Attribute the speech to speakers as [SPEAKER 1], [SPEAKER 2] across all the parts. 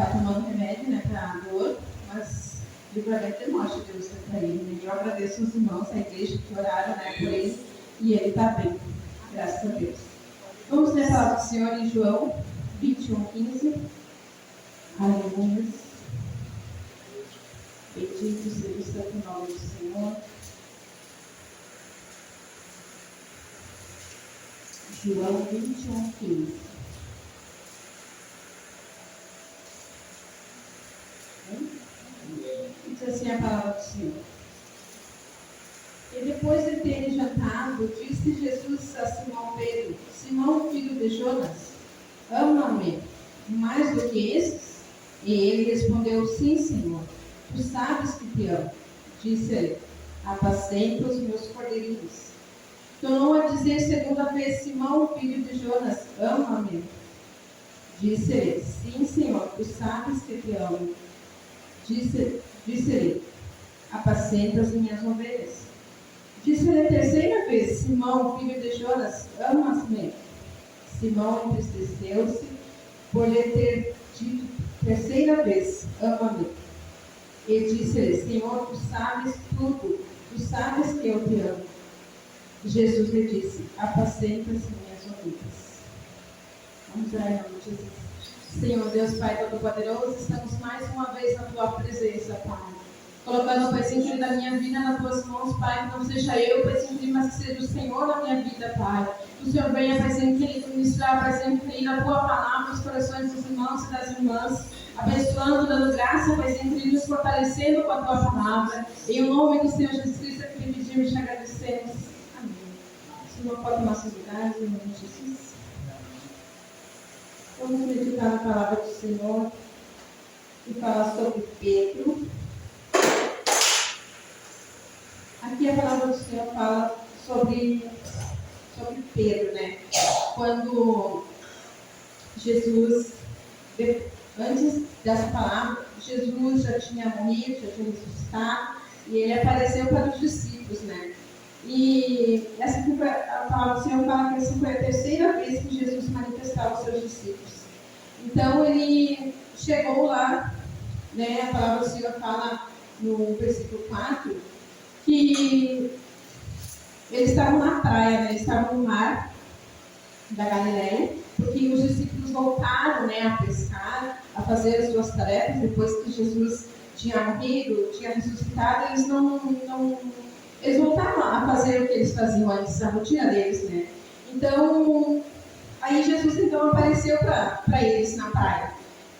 [SPEAKER 1] está tomando remédio, né, para dor, mas livramento de morte Deus está para ele. Né? Eu agradeço os irmãos da igreja que oraram, né, por ele, e ele está bem, graças a Deus. Vamos ler a palavra do Senhor em João 21:15. Aleluia. Bendito seja o santo nome do Senhor. João 21:15. Diz assim a palavra do Senhor. E depois de terem jantado, disse Jesus a Simão Pedro: Simão, filho de Jonas, ama-me mais do que estes? E ele respondeu: Sim, Senhor, tu sabes que te amo. Disse ele: apacenta os meus cordeirinhos. Tornou a dizer segunda vez: Simão, filho de Jonas, ama-me. Disse ele: Sim, Senhor, tu sabes que te amo. Disse ele: apacenta as minhas ovelhas. Disse-lhe a terceira vez: Simão, filho de Jonas, amas-me? Simão entristeceu-se por lhe ter dito terceira vez: ama-me. E disse-lhe: Senhor, tu sabes tudo, tu sabes que eu te amo. Jesus lhe disse: apacenta as minhas ovelhas. Vamos orar em nome de Jesus. Senhor Deus, Pai Todo-Poderoso, estamos mais uma vez na Tua presença, Pai. Colocando, Pai Santo, da minha vida nas Tuas mãos, Pai, que não seja eu, Pai Santo, mas que seja o Senhor na minha vida, Pai. Que o Senhor venha, Pai Santo, ministrar, Pai Santo, a Tua palavra nos corações dos irmãos e das irmãs, abençoando, dando graça, Pai Santo, e nos fortalecendo com a Tua palavra. Em nome do Senhor Jesus Cristo, que te pedimos e te agradecemos. Amém. O Senhor pode tomar seus lugares, em nome de Jesus. Vamos meditar na palavra do Senhor e falar sobre Pedro. Aqui a palavra do Senhor fala sobre Pedro, né? Quando Jesus, antes dessa palavra, Jesus já tinha morrido, já tinha ressuscitado, e ele apareceu para os discípulos, né? E essa a palavra do Senhor fala que essa foi a terceira vez que Jesus manifestava aos seus discípulos. Então ele chegou lá, né? A palavra do Senhor fala no versículo 4 que eles estavam na praia, né? Eles estavam no mar da Galileia, porque os discípulos voltaram, né, a pescar, a fazer as suas tarefas depois que Jesus tinha morrido, tinha ressuscitado. Eles voltaram a fazer o que eles faziam antes, a rotina deles, né? Então, aí Jesus então apareceu para eles na praia,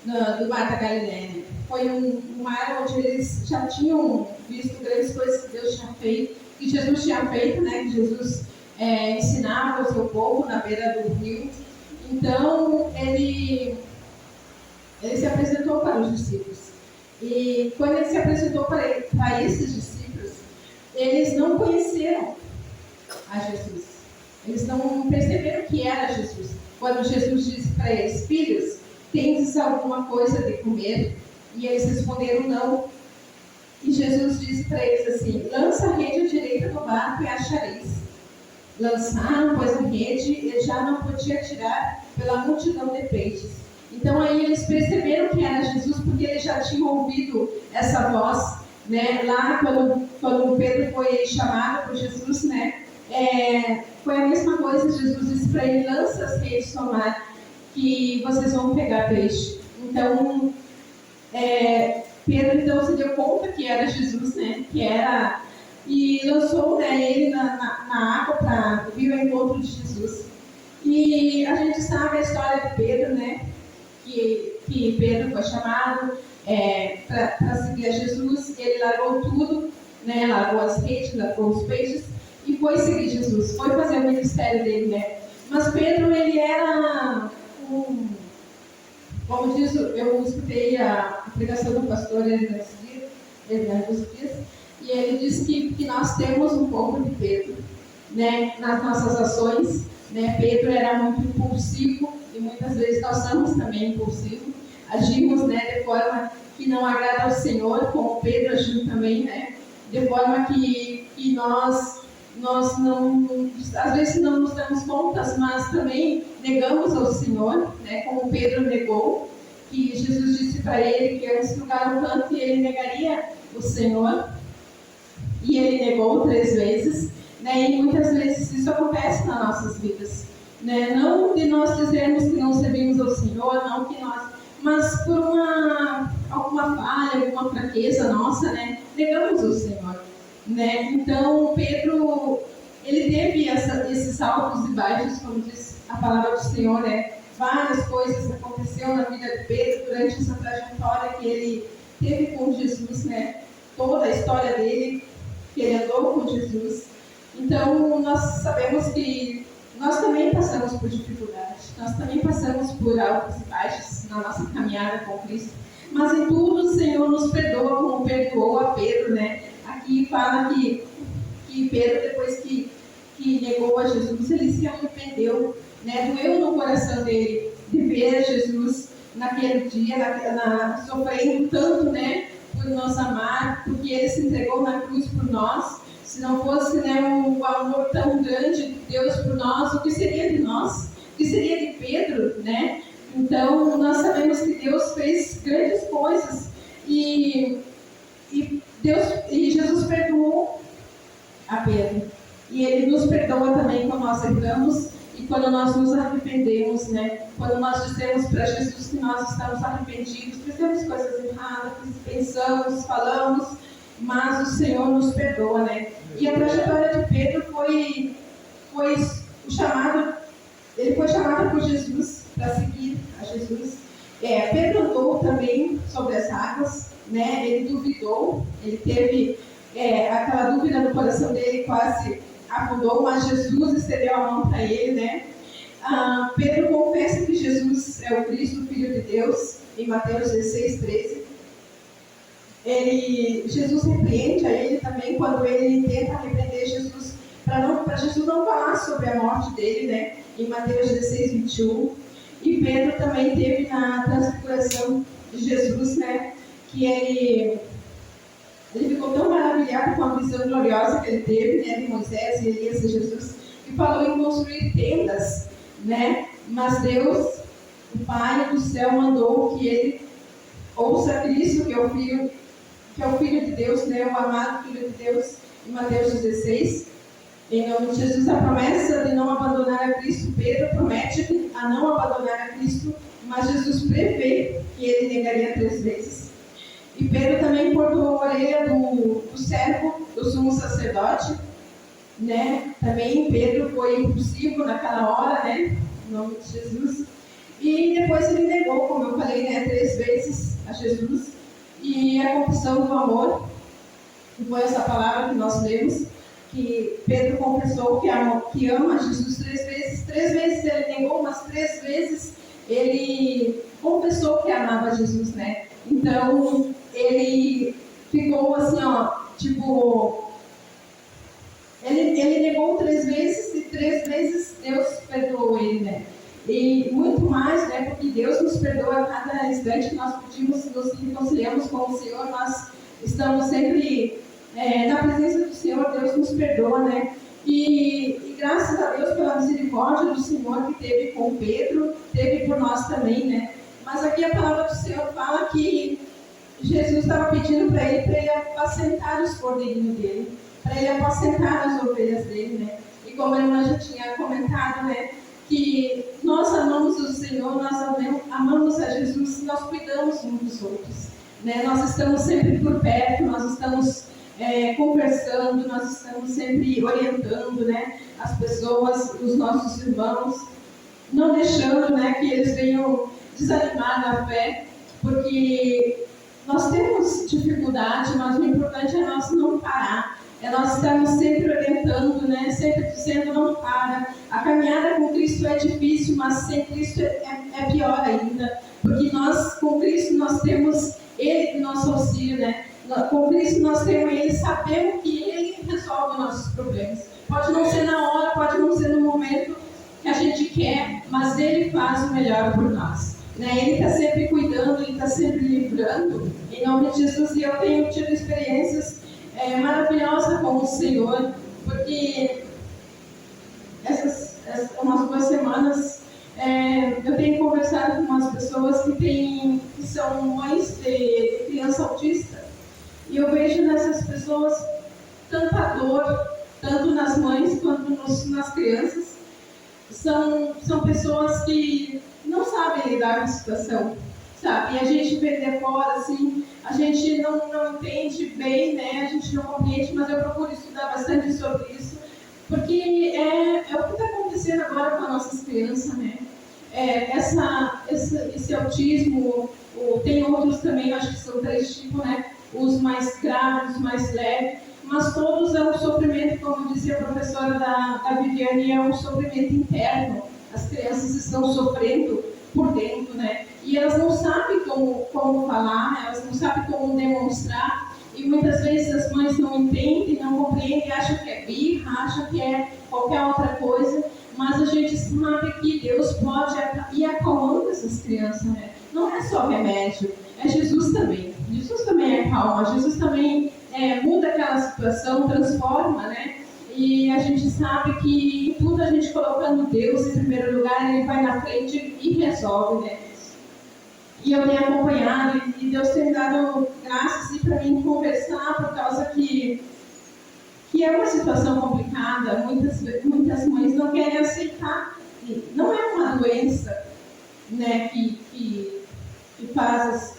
[SPEAKER 1] do mar da Galileia. Foi um mar onde eles já tinham visto grandes coisas que Deus tinha feito, que Jesus tinha feito, né? Que Jesus ensinava o seu povo na beira do rio. Então, ele se apresentou para os discípulos. E quando ele se apresentou para esses discípulos, eles não conheceram a Jesus. Eles não perceberam que era Jesus. Quando Jesus disse para eles: filhos, tendes alguma coisa de comer? E eles responderam: não. E Jesus disse para eles assim: lança a rede à direita do barco e achareis. Lançaram, pois, a rede e já não podia tirar pela multidão de peixes. Então aí eles perceberam que era Jesus, porque eles já tinham ouvido essa voz, né? Lá quando Pedro foi chamado por Jesus, né? Foi a mesma coisa. Jesus disse para ele: lança as redes no mar, que vocês vão pegar peixe. Então Pedro então se deu conta que era Jesus, né? E lançou, né, ele na água para vir ao encontro de Jesus. E a gente sabe a história de Pedro, né? Que Pedro foi chamado para seguir a Jesus. Ele largou tudo, né? Largou as redes, largou os peixes e foi seguir Jesus. Foi fazer o ministério dele, né? Mas Pedro, ele era como diz, eu escutei a pregação do pastor Hernandes Dias, e ele disse que nós temos um pouco de Pedro, né, nas nossas ações, né? Pedro era muito impulsivo e muitas vezes nós somos também impulsivos, agimos, né, de forma que não agrada ao Senhor, como Pedro agiu também, né, de forma que nós não, às vezes não nos damos contas, mas também negamos ao Senhor, né, como Pedro negou, que Jesus disse disse para ele que antes do galo canto ele negaria o Senhor, e ele negou 3 vezes, né? E muitas vezes isso acontece nas nossas vidas, né? Não de nós dizermos que não servimos ao Senhor, não que nós, mas por alguma falha, alguma fraqueza nossa, né? Negamos o Senhor, né? Então Pedro, ele teve esses altos e baixos, como diz a palavra do Senhor, né? Várias coisas aconteceram na vida de Pedro durante essa trajetória que ele teve com Jesus, né? Toda a história dele, que ele andou com Jesus. Então, nós sabemos que nós também passamos por dificuldades, nós também passamos por altos e baixos na nossa caminhada com Cristo, mas em tudo o Senhor nos perdoa, como perdoou a Pedro, né? Aqui fala que Pedro, depois que negou a Jesus, ele se arrependeu, né? Doeu no coração dele de ver Jesus naquele dia, sofrendo tanto, né? Por nos amar, porque ele se entregou na cruz por nós. Se não fosse, né, um amor tão grande de Deus por nós, o que seria de nós? O que seria de Pedro, né? Então, nós sabemos que Deus fez grandes coisas e Jesus perdoou a Pedro. E Ele nos perdoa também quando nós erramos e quando nós nos arrependemos, né? Quando nós dizemos para Jesus que nós estamos arrependidos, fizemos coisas erradas, pensamos, falamos, mas o Senhor nos perdoa, né? E a trajetória de Pedro foi o chamado, ele foi chamado por Jesus para seguir a Jesus. Pedro andou também sobre as águas, né? Ele duvidou, ele teve aquela dúvida no coração dele, quase afundou, mas Jesus estendeu a mão para ele, né? Pedro confessa que Jesus é o Cristo, o Filho de Deus, em Mateus 16, 13. Jesus repreende a ele também quando ele tenta repreender Jesus, para Jesus não falar sobre a morte dele, né? Em Mateus 16, 21. E Pedro também teve na transfiguração de Jesus, né? Que ele ficou tão maravilhado com a visão gloriosa que ele teve, né? De Moisés e Elias e Jesus, que falou em construir tendas, né? Mas Deus, o Pai do céu, mandou que ele ouça Cristo, que é o Filho de Deus, né? O amado Filho de Deus, em Mateus 16. Em nome de Jesus, a promessa de não abandonar a Cristo, Pedro promete a não abandonar a Cristo, mas Jesus prevê que ele negaria 3 vezes. E Pedro também cortou a orelha do servo do sumo sacerdote, né? Também Pedro foi impulsivo naquela hora, né? Em nome de Jesus. E depois ele negou, como eu falei, né? 3 vezes a Jesus. E a confissão do amor, que foi essa palavra que nós lemos, que Pedro confessou que ama Jesus 3 vezes. 3 vezes ele negou, mas 3 vezes ele confessou que amava Jesus, né? Então, ele ficou assim, ó, tipo, ele negou 3 vezes e 3 vezes Deus perdoou ele, né? E muito mais, né? Porque Deus nos perdoa a cada instante que nós pedimos, nos reconciliamos com o Senhor, nós estamos sempre na presença do Senhor, Deus nos perdoa, né? E graças a Deus pela misericórdia do Senhor que teve com Pedro, teve por nós também, né? Mas aqui a palavra do Senhor fala que Jesus estava pedindo para ele apacentar os cordeirinhos dele, para ele apacentar as ovelhas dele, né? E como a irmã já tinha comentado, né? Que nós amamos o Senhor, nós amamos a Jesus, nós cuidamos uns dos outros, né? Nós estamos sempre por perto, nós estamos conversando, nós estamos sempre orientando, né, as pessoas, os nossos irmãos, não deixando, né, que eles venham desanimar na fé, porque nós temos dificuldade, mas o importante é nós não parar, nós estamos sempre orientando, né, sempre dizendo não para. A caminhada com Cristo é difícil, mas sem Cristo é pior ainda, porque nós, com Cristo, nós temos Ele que nosso auxílio, né? Com Cristo nós temos Ele, sabemos que Ele resolve nossos problemas. Pode não ser na hora, pode não ser no momento que a gente quer, mas Ele faz o melhor por nós, né? Ele está sempre cuidando, Ele está sempre livrando, em nome de Jesus. E eu tenho tido experiências maravilhosas com o Senhor, porque essas umas 2 semanas eu tenho conversado com umas pessoas que são mães de criança autista, e eu vejo nessas pessoas tanta dor, tanto nas mães quanto nas crianças. São pessoas que não sabem lidar com a situação, sabe? E a gente vê de fora, assim, a gente não entende bem, né? A gente não compreende, mas eu procuro estudar bastante sobre isso, porque é o que está acontecendo agora com as nossas crianças, né? Esse autismo, tem outros também, acho que são 3 tipos, né? Os mais graves, os mais leves, mas todos é um sofrimento, como dizia a professora da Viviane, é um sofrimento interno. As crianças estão sofrendo por dentro, né? E elas não sabem como falar, elas não sabem como demonstrar, e muitas vezes as mães não entendem, não compreendem, acham que é birra, acham que é qualquer outra coisa, mas a gente sabe que Deus pode ir acalmando essas crianças, né? Não é só remédio, é Jesus também. Jesus também acalma, Jesus também muda aquela situação, transforma, né? E a gente sabe que tudo a gente colocando Deus em primeiro lugar, Ele vai na frente e resolve, né? E eu tenho acompanhado, e Deus tem dado graças para mim conversar, por causa que é uma situação complicada. Muitas mães não querem aceitar. Não é uma doença, né, que faz,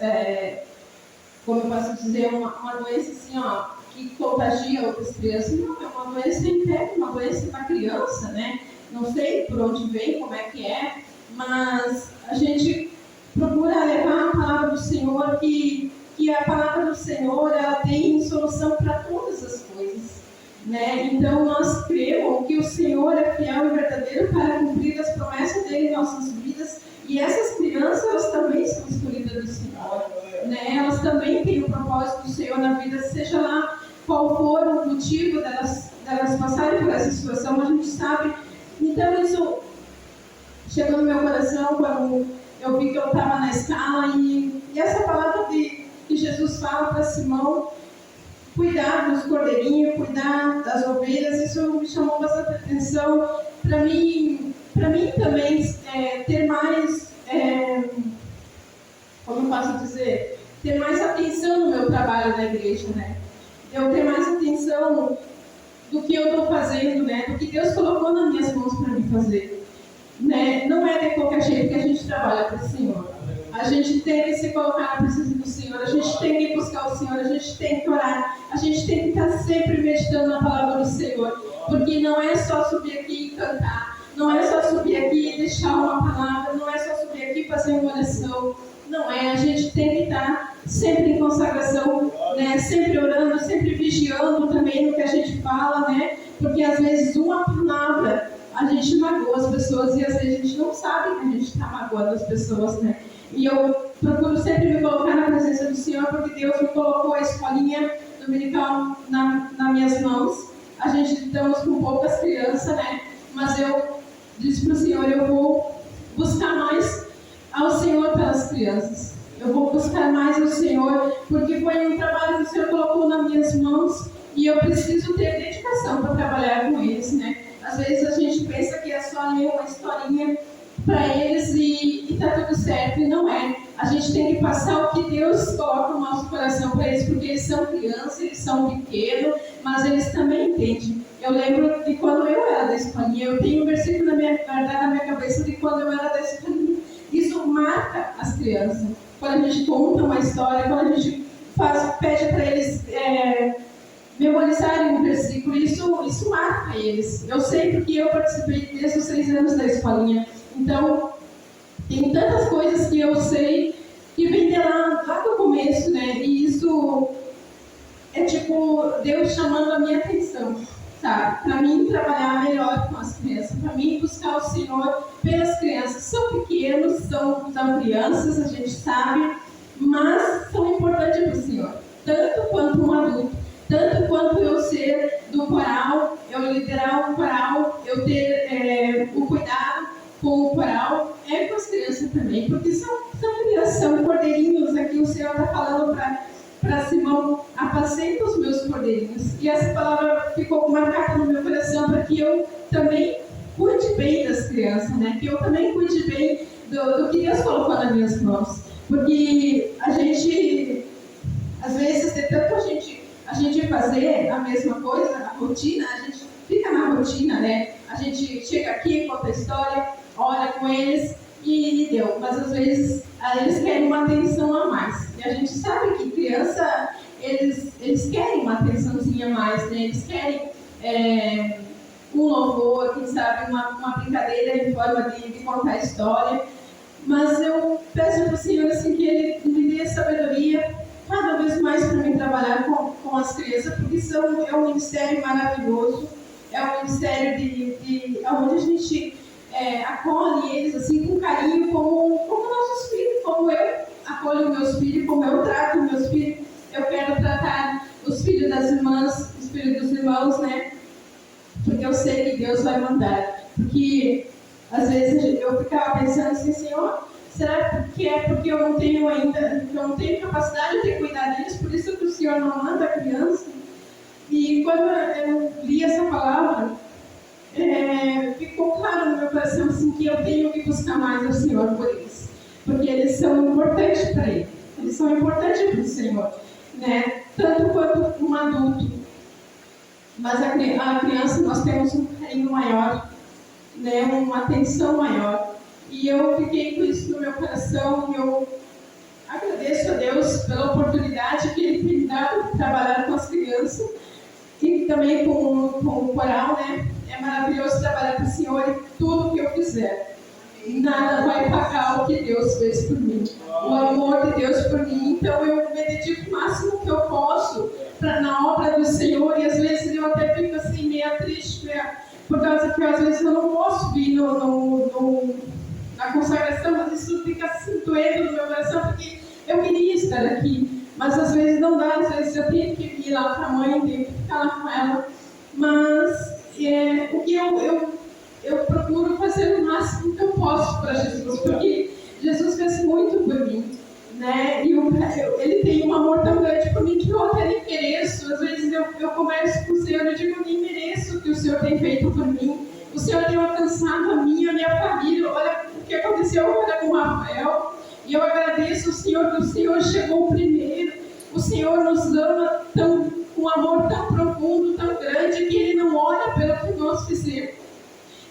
[SPEAKER 1] como eu posso dizer, uma doença assim, ó, que contagia outras crianças. Não, é uma doença interna, uma doença da criança, né? Não sei por onde vem, como é que é, mas a gente procura levar a palavra do Senhor, que a palavra do Senhor, ela tem solução para todas as coisas, né? Então nós cremos que o Senhor é fiel e verdadeiro para cumprir as promessas dele em nossas vidas, e essas crianças, elas também são escolhidas do Senhor, né? Elas também têm o propósito do Senhor na vida, seja lá qual for o motivo delas passarem por essa situação, a gente sabe. Então isso chegou no meu coração quando eu vi que eu estava na escala, e essa palavra que Jesus fala para Simão, cuidar dos cordeirinhos, cuidar das ovelhas, isso me chamou bastante atenção. Para mim também ter mais, como eu posso dizer, ter mais atenção no meu trabalho na igreja, né? Eu ter mais atenção do que eu estou fazendo, né? Do que Deus colocou nas minhas mãos para mim fazer. Né? Não é de qualquer jeito que a gente trabalha para o Senhor. A gente tem que se colocar na presença do Senhor, a gente tem que buscar o Senhor, a gente tem que orar, a gente tem que estar sempre meditando na palavra do Senhor, porque não é só subir aqui e cantar, não é só subir aqui e deixar uma palavra, não é só subir aqui e fazer uma oração, não é. A gente tem que estar sempre em consagração, né? Sempre orando, sempre vigiando também no que a gente fala, né? Porque às vezes uma palavra a gente magoa as pessoas, e às vezes a gente não sabe que a gente está magoando as pessoas, né? E eu procuro sempre me colocar na presença do Senhor, porque Deus me colocou a escolinha dominical nas minhas mãos. A gente estamos com poucas crianças, né? Mas eu disse para o Senhor, eu vou buscar mais ao Senhor pelas crianças. Eu vou buscar mais ao Senhor, porque foi um trabalho que o Senhor colocou nas minhas mãos, e eu preciso ter dedicação para trabalhar com eles, né? Às vezes a gente pensa que é só ler uma historinha para eles e está tudo certo, e não é. A gente tem que passar o que Deus coloca no nosso coração para eles, porque eles são crianças, eles são pequenos, mas eles também entendem. Eu lembro de quando eu era da escolinha, eu tenho um versículo na minha cabeça de quando eu era da escolinha. Isso marca as crianças. Quando a gente conta uma história, quando a gente pede para eles memorizarem um versículo, isso marca eles. Eu sei porque eu participei desde os 6 anos da escolinha. Então, tem tantas coisas que eu sei que vem de lá do começo, né? E isso é tipo Deus chamando a minha atenção, sabe? Para mim trabalhar melhor com as crianças, para mim buscar o Senhor pelas crianças. São pequenos, são crianças, a gente sabe, mas são importantes para o Senhor, tanto quanto um adulto. Tanto quanto eu ser do coral, eu liderar um coral, eu ter o cuidado com o coral, com as crianças também, porque são crianças, são cordeirinhos. Aqui o Senhor está falando para Simão, apacenta os meus cordeirinhos. E essa palavra ficou marcada no meu coração para que eu também cuide bem das crianças, né? Que eu também cuide bem do que Deus colocou nas minhas mãos. Porque a crianças querem uma atenção a mais. E a gente sabe que criança, eles querem uma atençãozinha a mais, né? Eles querem um louvor, quem sabe uma brincadeira em forma de contar história. Mas eu peço para o Senhor assim, que Ele me dê sabedoria cada vez mais para mim trabalhar com as crianças, porque é um ministério maravilhoso, é um ministério onde a gente acolhe eles assim, com carinho, como nossos filhos, como eu acolho meus filhos, como eu trato meus filhos. Eu quero tratar os filhos das irmãs, os filhos dos irmãos, né? Porque eu sei que Deus vai mandar. Porque às vezes eu ficava pensando assim, Senhor, será que é porque eu não tenho ainda, eu não tenho capacidade de cuidar deles, por isso que o Senhor não manda a criança? E quando eu li essa palavra, ficou claro no meu coração assim, que eu tenho que buscar mais o Senhor por eles, porque eles são importantes para Ele, eles são importantes para o Senhor, né? Tanto quanto um adulto. Mas a criança, nós temos um carinho maior, né? Uma atenção maior. E eu fiquei com isso no meu coração, e eu agradeço a Deus pela oportunidade que Ele tem dado de trabalhar com as crianças e também com o coral, né? É maravilhoso trabalhar com o Senhor em tudo que eu fizer. Nada vai pagar o que Deus fez por mim, o amor de Deus por mim. Então eu me dedico o máximo que eu posso na obra do Senhor, e às vezes eu até fico assim meio triste, por causa que às vezes eu não posso vir na consagração, mas isso fica assim doendo no meu coração, porque eu queria estar aqui, mas às vezes não dá, às vezes eu tenho que ir lá para a mãe, tenho que ficar lá com ela, mas o que eu procuro fazer o máximo que eu posso para Jesus, porque Jesus fez muito por mim, né? E Ele tem um amor tão grande por mim que eu até nem mereço. Às vezes eu converso com o Senhor e eu digo, eu nem mereço o que o Senhor tem feito por mim. O Senhor tem alcançado a minha família. Olha o que aconteceu agora com o Rafael. E eu agradeço ao Senhor, que o Senhor chegou primeiro. O Senhor nos ama com um amor tão profundo, tão grande, que Ele não olha pelo que nós fizemos.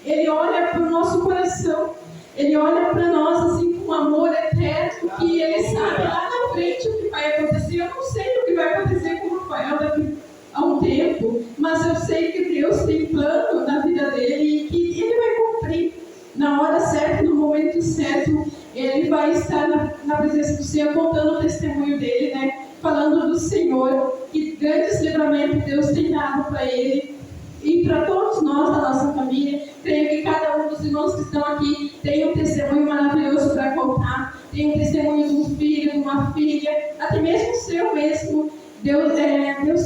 [SPEAKER 1] Ele olha para o nosso coração. Ele olha para nós assim com amor eterno, que Ele sabe lá na frente o que vai acontecer. Eu não sei o que vai acontecer com o Rafael daqui a um tempo, mas eu sei que Deus tem plano na vida dele e que Ele vai cumprir na hora certa, no momento certo. Ele vai estar na presença do Senhor, contando o testemunho dele, né? Falando do Senhor, que grandes livramentos Deus tem dado para ele e para todos nós da nossa família. Creio que cada um dos irmãos que estão aqui tem um testemunho maravilhoso para contar, tem um testemunho de um filho, de uma filha, até mesmo o seu mesmo. Deus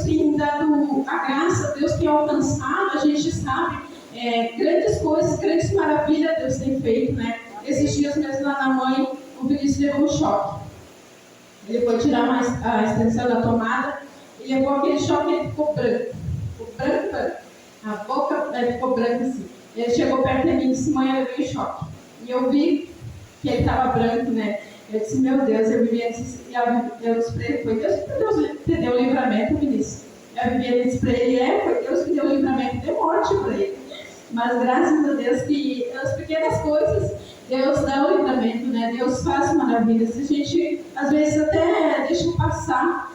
[SPEAKER 1] tem dado a graça, Deus tem alcançado, a gente sabe, grandes coisas, grandes maravilhas Deus tem feito, né? Esses dias mesmo lá na mãe, o Vinícius levou um choque. Ele foi tirar a extensão da tomada e levou aquele choque e ele ficou branco. Ficou branco. A boca ficou branca assim. Ele chegou perto de mim e disse, mãe, eu levei um choque. E eu vi que ele estava branco, né? Eu disse, meu Deus, eu vivia disse para ele, foi Deus que deu o livramento, Vinícius. A Viviane disse para ele, foi Deus que deu o livramento de morte para ele. Mas graças a Deus que as pequenas coisas, Deus dá o livramento, né? Deus faz maravilhas. A gente, às vezes, até deixa passar,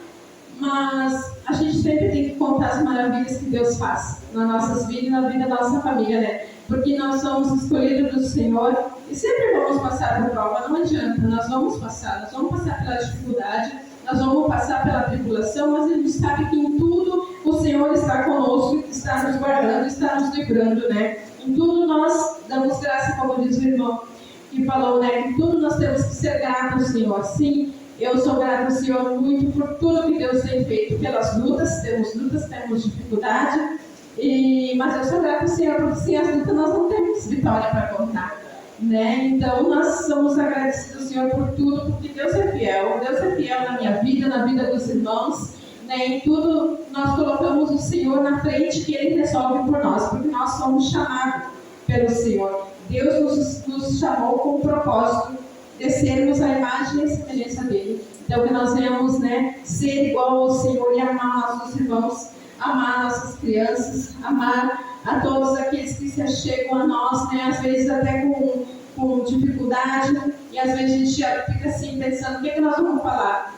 [SPEAKER 1] mas a gente sempre tem que contar as maravilhas que Deus faz nas nossas vidas e na vida da nossa família, né? Porque nós somos escolhidos do Senhor e sempre vamos passar por prova, não adianta, nós vamos passar pela dificuldade, nós vamos passar pela tribulação, mas a gente sabe que em tudo o Senhor está conosco, está nos guardando, está nos livrando, né? Em tudo nós damos graça, como diz o irmão que falou, né? Em tudo nós temos que ser gratos ao Senhor. Sim, eu sou grato ao Senhor muito por tudo que Deus tem feito, pelas lutas, temos dificuldade, mas eu sou grato ao Senhor, porque sem as lutas nós não temos vitória para contar, né? Então nós somos agradecidos ao Senhor por tudo, porque Deus é fiel na minha vida, na vida dos irmãos, né? Em tudo nós colocamos o Senhor na frente, que Ele resolve por nós, porque nós somos chamados pelo Senhor. Deus nos chamou com o propósito de sermos a imagem e a semelhança dele. Então que nós venhamos, né, ser igual ao Senhor e amar nossos irmãos, amar nossas crianças, amar a todos aqueles que se achegam a nós, né, às vezes até com dificuldade, e às vezes a gente fica assim pensando, o que nós vamos falar?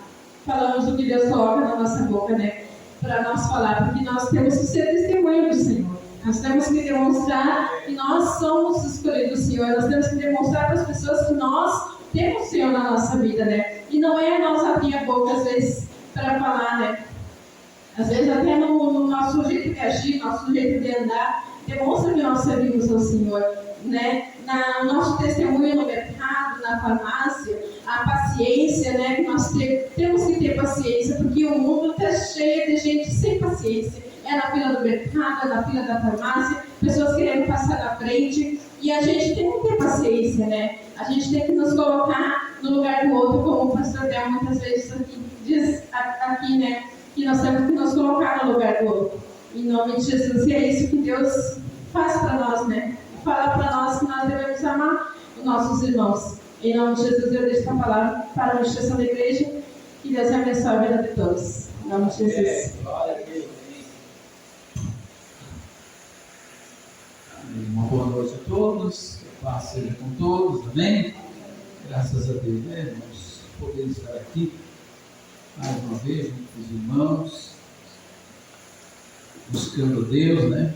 [SPEAKER 1] Falamos do que Deus coloca na nossa boca, né? Para nós falar, porque nós temos que ser testemunho do Senhor. Nós temos que demonstrar que nós somos escolhidos do Senhor. Nós temos que demonstrar para as pessoas que nós temos o Senhor na nossa vida, né? E não é nós abrir a boca, às vezes, para falar, né? Às vezes até no nosso jeito de agir, nosso jeito de andar, demonstra que nós servimos ao Senhor, né? No nosso testemunho no mercado, na farmácia, a paciência, né? Que nós temos que ter paciência, porque o mundo está cheio de gente sem paciência. É na fila do mercado, é na fila da farmácia, pessoas querendo passar na frente, e a gente tem que ter paciência, né? A gente tem que nos colocar no lugar do outro, como o pastor Del muitas vezes diz aqui, né? Que nós temos que nos colocar no lugar do outro. Em nome de Jesus. E é isso que Deus faz para nós, né? Fala para nós que nós devemos amar os nossos irmãos. Em nome de Jesus, eu deixo a palavra para a administração da igreja. Que Deus abençoe a vida de todos. Em nome de Jesus.
[SPEAKER 2] Uma boa noite a todos. Que a paz seja com todos. Amém? Graças a Deus, né, irmãos? Podemos estar aqui mais uma vez, junto com os irmãos, buscando Deus, né?